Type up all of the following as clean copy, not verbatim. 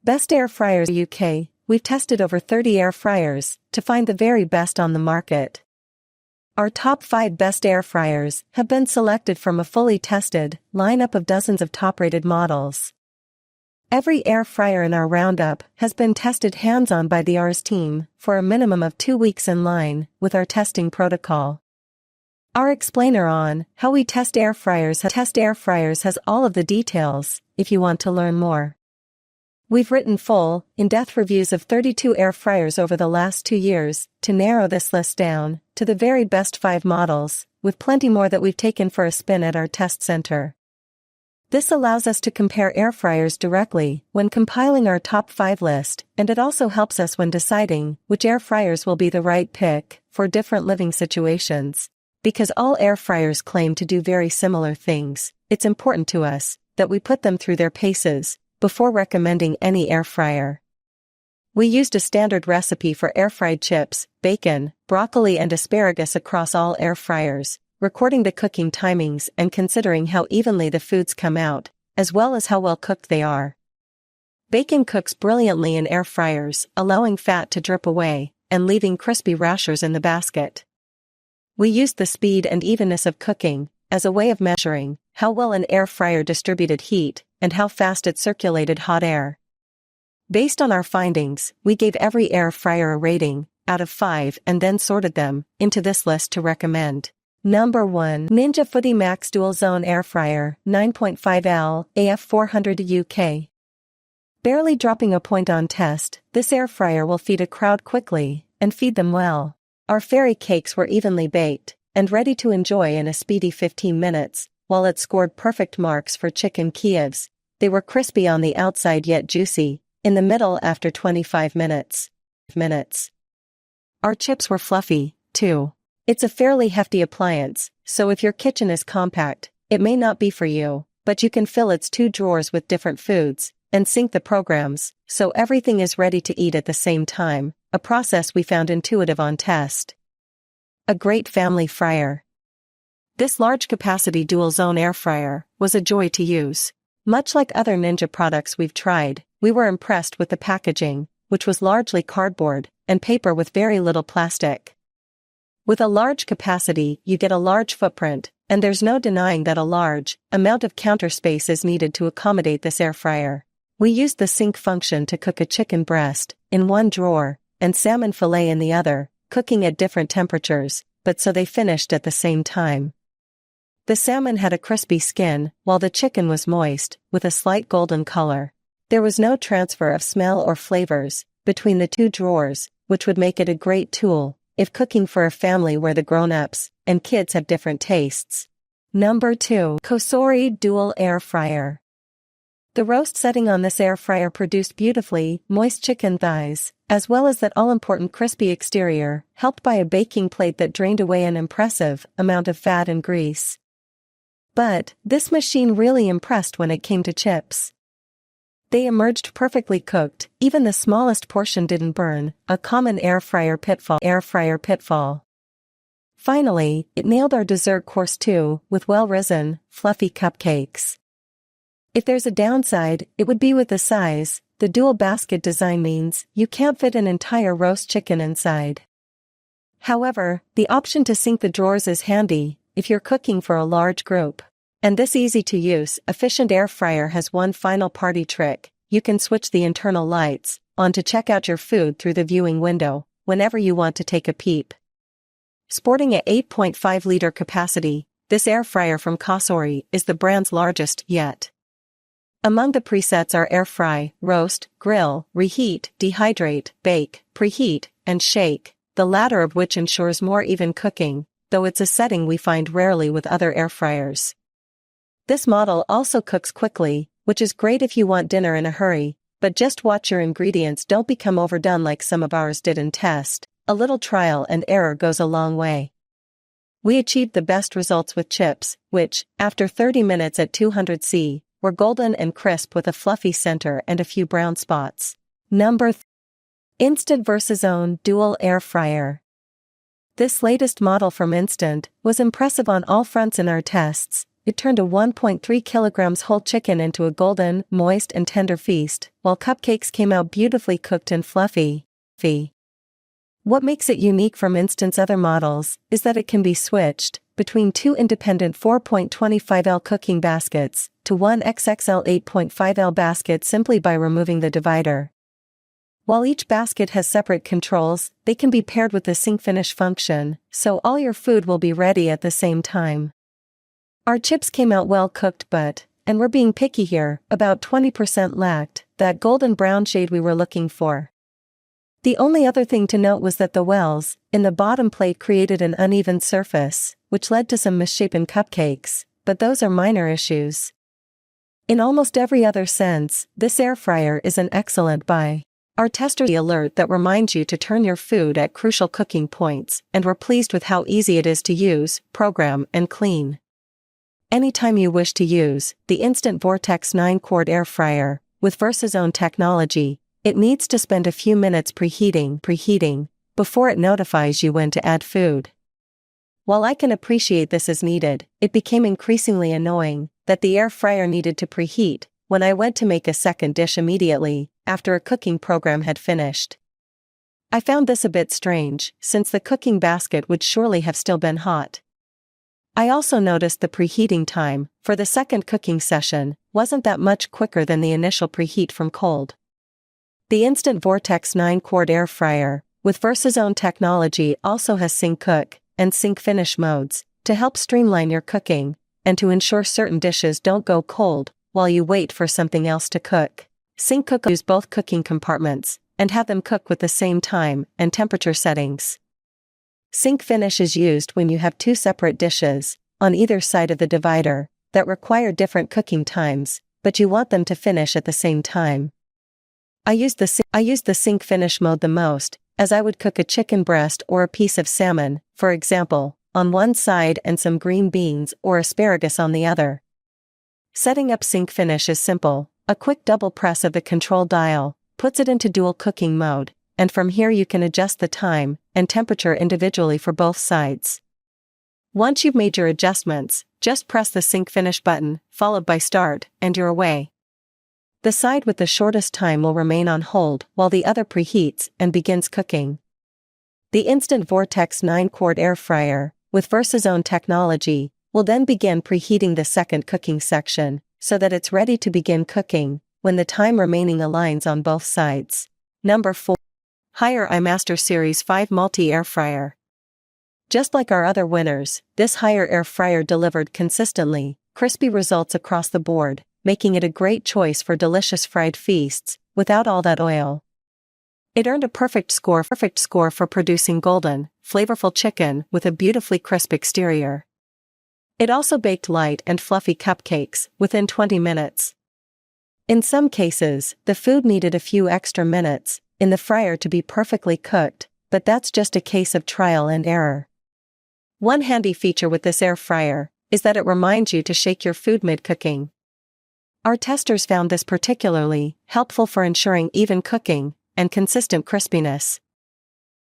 Best air fryers UK. We've tested over 30 air fryers to find the very best on the market. Our top 5 best air fryers have been selected from a fully tested lineup of dozens of top-rated models. Every air fryer in our roundup has been tested hands-on by the ours team for a minimum of 2 weeks in line with our testing protocol. Our explainer on how we test air fryers has all of the details if you want to learn more. We've written full, in-depth reviews of 32 air fryers over the last 2 years to narrow this list down to the very best 5 models, with plenty more that we've taken for a spin at our test center. This allows us to compare air fryers directly when compiling our top 5 list, and it also helps us when deciding which air fryers will be the right pick for different living situations. Because all air fryers claim to do very similar things, it's important to us that we put them through their paces before recommending any air fryer. We used a standard recipe for air-fried chips, bacon, broccoli and asparagus across all air fryers, recording the cooking timings and considering how evenly the foods come out, as well as how well cooked they are. Bacon cooks brilliantly in air fryers, allowing fat to drip away and leaving crispy rashers in the basket. We used the speed and evenness of cooking as a way of measuring how well an air fryer distributed heat and how fast it circulated hot air. Based on our findings, we gave every air fryer a rating out of 5 and then sorted them into this list to recommend. Number 1. Ninja Foodi Max Dual Zone Air Fryer, 9.5L, AF400 UK. Barely dropping a point on test, this air fryer will feed a crowd quickly and feed them well. Our fairy cakes were evenly baked and ready to enjoy in a speedy 15 minutes, while it scored perfect marks for chicken Kievs. They were crispy on the outside yet juicy in the middle after 25 minutes. Our chips were fluffy, too. It's a fairly hefty appliance, so if your kitchen is compact, it may not be for you, but you can fill its 2 drawers with different foods and sync the programs so everything is ready to eat at the same time, a process we found intuitive on test. A great family fryer. This large-capacity dual-zone air fryer was a joy to use. Much like other Ninja products we've tried, we were impressed with the packaging, which was largely cardboard and paper with very little plastic. With a large capacity, you get a large footprint, and there's no denying that a large amount of counter space is needed to accommodate this air fryer. We used the sync function to cook a chicken breast in one drawer and salmon fillet in the other, cooking at different temperatures, but so they finished at the same time. The salmon had a crispy skin, while the chicken was moist, with a slight golden color. There was no transfer of smell or flavors between the 2 drawers, which would make it a great tool if cooking for a family where the grown-ups and kids have different tastes. Number 2. Kosori Dual Air Fryer. The roast setting on this air fryer produced beautifully moist chicken thighs, as well as that all-important crispy exterior, helped by a baking plate that drained away an impressive amount of fat and grease. But this machine really impressed when it came to chips. They emerged perfectly cooked, even the smallest portion didn't burn, a common air fryer pitfall. Finally, it nailed our dessert course too, with well-risen, fluffy cupcakes. If there's a downside, it would be with the size. The dual basket design means you can't fit an entire roast chicken inside. However, the option to sync the drawers is handy if you're cooking for a large group. And this easy-to-use, efficient air fryer has one final party trick. You can switch the internal lights on to check out your food through the viewing window whenever you want to take a peep. Sporting a 8.5-liter capacity, this air fryer from Kosori is the brand's largest yet. Among the presets are air fry, roast, grill, reheat, dehydrate, bake, preheat, and shake, the latter of which ensures more even cooking, though it's a setting we find rarely with other air fryers. This model also cooks quickly, which is great if you want dinner in a hurry, but just watch your ingredients don't become overdone like some of ours did in test. A little trial and error goes a long way. We achieved the best results with chips, which, after 30 minutes at 200°C, were golden and crisp with a fluffy center and a few brown spots. Number 3. Instant Versazone Dual Air Fryer. This latest model from Instant was impressive on all fronts in our tests, it turned a 1.3 kilograms whole chicken into a golden, moist and tender feast, while cupcakes came out beautifully cooked and fluffy. What makes it unique from Instant's other models is that it can be switched between two independent 4.25L cooking baskets to one XXL 8.5L basket simply by removing the divider. While each basket has separate controls, they can be paired with the sync finish function, so all your food will be ready at the same time. Our chips came out well cooked and we're being picky here, about 20% lacked that golden brown shade we were looking for. The only other thing to note was that the wells in the bottom plate created an uneven surface, which led to some misshapen cupcakes, but those are minor issues. In almost every other sense, this air fryer is an excellent buy. Our testers alert that reminds you to turn your food at crucial cooking points, and we're pleased with how easy it is to use, program, and clean. Anytime you wish to use the Instant Vortex 9-quart air fryer with VersaZone technology, it needs to spend a few minutes preheating before it notifies you when to add food. While I can appreciate this is needed, it became increasingly annoying that the air fryer needed to preheat when I went to make a second dish immediately after a cooking program had finished. I found this a bit strange, since the cooking basket would surely have still been hot. I also noticed the preheating time for the second cooking session wasn't that much quicker than the initial preheat from cold. The Instant Vortex 9-quart air fryer with VersaZone technology also has sync cook and sync finish modes to help streamline your cooking and to ensure certain dishes don't go cold while you wait for something else to cook. Sync cook use both cooking compartments and have them cook with the same time and temperature settings. Sync finish is used when you have two separate dishes on either side of the divider that require different cooking times, but you want them to finish at the same time. I use the sync finish mode the most, as I would cook a chicken breast or a piece of salmon, for example, on one side and some green beans or asparagus on the other. Setting up sync finish is simple. A quick double press of the control dial puts it into dual cooking mode, and from here you can adjust the time and temperature individually for both sides. Once you've made your adjustments, just press the sync finish button, followed by start, and you're away. The side with the shortest time will remain on hold while the other preheats and begins cooking. The Instant Vortex 9-quart air fryer with VersaZone technology will then begin preheating the second cooking section so that it's ready to begin cooking when the time remaining aligns on both sides. Number 4. Haier iMaster Series 5 Multi-Air Fryer. Just like our other winners, this Haier air fryer delivered consistently crispy results across the board, making it a great choice for delicious fried feasts without all that oil. It earned a perfect score for producing golden, flavorful chicken with a beautifully crisp exterior. It also baked light and fluffy cupcakes within 20 minutes. In some cases, the food needed a few extra minutes in the fryer to be perfectly cooked, but that's just a case of trial and error. One handy feature with this air fryer is that it reminds you to shake your food mid-cooking. Our testers found this particularly helpful for ensuring even cooking and consistent crispiness.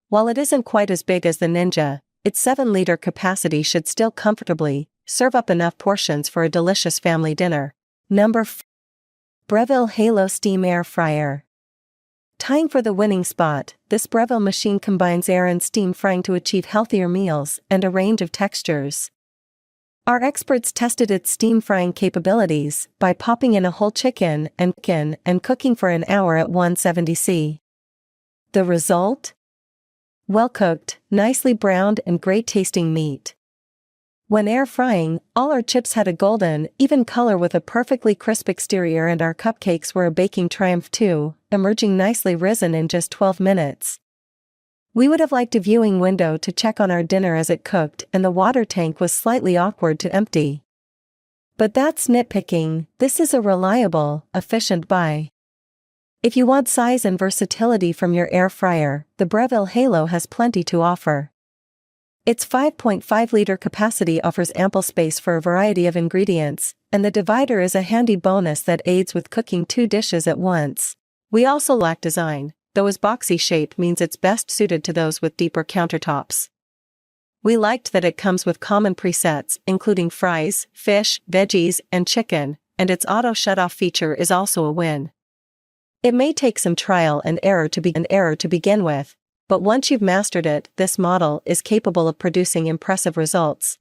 While it isn't quite as big as the Ninja, its 7-liter capacity should still comfortably serve up enough portions for a delicious family dinner. Number 4. Breville Halo Steam Air Fryer. Tying for the winning spot, this Breville machine combines air and steam frying to achieve healthier meals and a range of textures. Our experts tested its steam frying capabilities by popping in a whole chicken and cooking for an hour at 170 C. The result? Well-cooked, nicely browned and great-tasting meat. When air frying, all our chips had a golden, even color with a perfectly crisp exterior, and our cupcakes were a baking triumph too, emerging nicely risen in just 12 minutes. We would have liked a viewing window to check on our dinner as it cooked, and the water tank was slightly awkward to empty. But that's nitpicking. This is a reliable, efficient buy. If you want size and versatility from your air fryer, the Breville Halo has plenty to offer. Its 5.5-liter capacity offers ample space for a variety of ingredients, and the divider is a handy bonus that aids with cooking 2 dishes at once. We also lack design, though its boxy shape means it's best suited to those with deeper countertops. We liked that it comes with common presets including fries, fish, veggies, and chicken, and its auto shut-off feature is also a win. It may take some trial and error to begin with, but once you've mastered it, this model is capable of producing impressive results.